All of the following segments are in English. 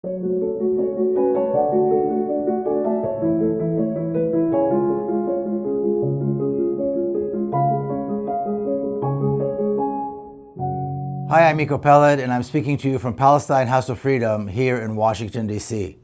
Hi, I'm Miko Peled, and I'm speaking to you from Palestine House of Freedom here in Washington, D.C.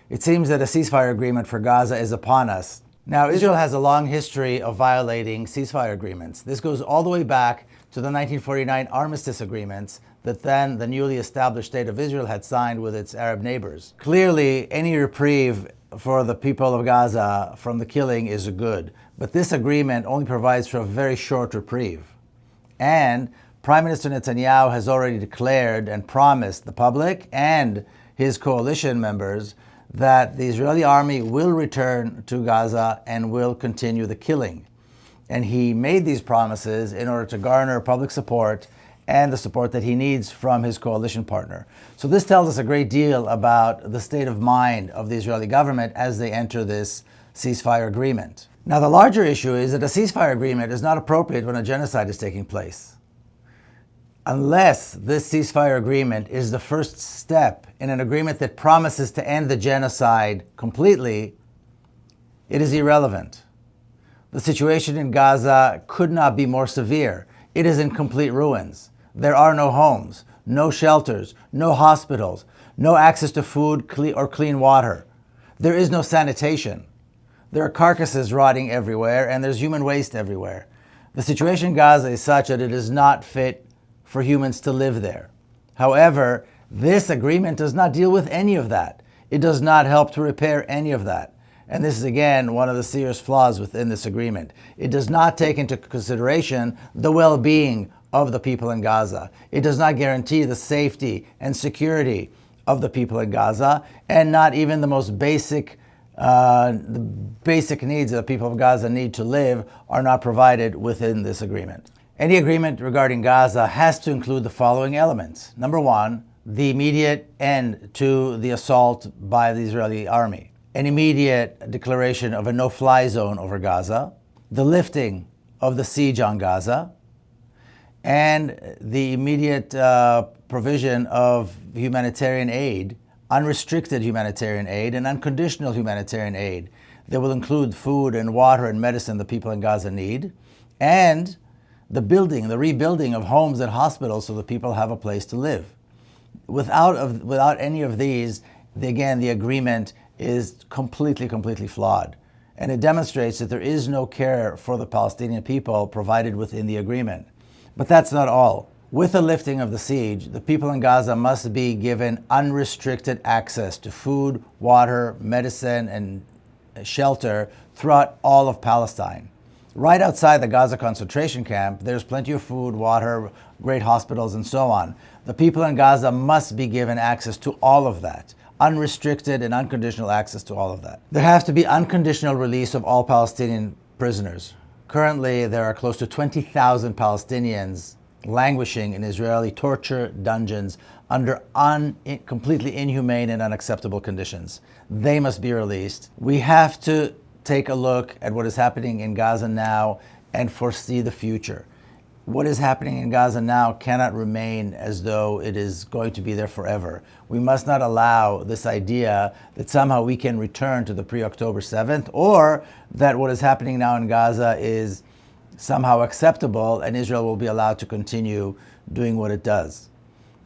It seems that a ceasefire agreement for Gaza is upon us. Now, Israel has a long history of violating ceasefire agreements. This goes all the way back to the 1949 armistice agreements that then the newly established State of Israel had signed with its Arab neighbors. Clearly, any reprieve for the people of Gaza from the killing is good, but this agreement only provides for a very short reprieve. And Prime Minister Netanyahu has already declared and promised the public and his coalition members that the Israeli army will return to Gaza and will continue the killing. And he made these promises in order to garner public support and the support that he needs from his coalition partner. So this tells us a great deal about the state of mind of the Israeli government as they enter this ceasefire agreement. Now, the larger issue is that a ceasefire agreement is not appropriate when a genocide is taking place. Unless this ceasefire agreement is the first step in an agreement that promises to end the genocide completely, it is irrelevant. The situation in Gaza could not be more severe. It is in complete ruins. There are no homes, no shelters, no hospitals, no access to food or clean water. There is no sanitation. There are carcasses rotting everywhere, and there's human waste everywhere. The situation in Gaza is such that it is not fit for humans to live there. However, this agreement does not deal with any of that. It does not help to repair any of that. And this is, again, one of the serious flaws within this agreement. It does not take into consideration the well-being of the people in Gaza. It does not guarantee the safety and security of the people in Gaza, and not even the most basic needs that the people of Gaza need to live are not provided within this agreement. Any agreement regarding Gaza has to include the following elements. Number one, the immediate end to the assault by the Israeli army, an immediate declaration of a no-fly zone over Gaza, the lifting of the siege on Gaza, and the immediate provision of humanitarian aid, unrestricted humanitarian aid, and unconditional humanitarian aid that will include food and water and medicine the people in Gaza need, and the rebuilding of homes and hospitals so that people have a place to live. Without any of these, the agreement is completely flawed. And it demonstrates that there is no care for the Palestinian people provided within the agreement. But that's not all. With the lifting of the siege, the people in Gaza must be given unrestricted access to food, water, medicine, and shelter throughout all of Palestine. Right outside the Gaza concentration camp, there's plenty of food, water, great hospitals, and so on. The people in Gaza must be given access to all of that, unrestricted and unconditional access to all of that. There has to be unconditional release of all Palestinian prisoners. Currently, there are close to 20,000 Palestinians languishing in Israeli torture dungeons under completely inhumane and unacceptable conditions. They must be released. We have to take a look at what is happening in Gaza now and foresee the future. What is happening in Gaza now cannot remain as though it is going to be there forever. We must not allow this idea that somehow we can return to the pre-October 7th, or that what is happening now in Gaza is somehow acceptable and Israel will be allowed to continue doing what it does.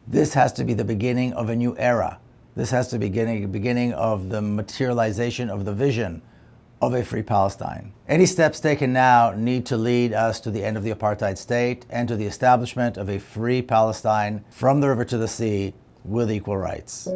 This has to be the beginning of a new era. This has to be the beginning of the materialization of the vision of a free Palestine. Any steps taken now need to lead us to the end of the apartheid state and to the establishment of a free Palestine from the river to the sea with equal rights.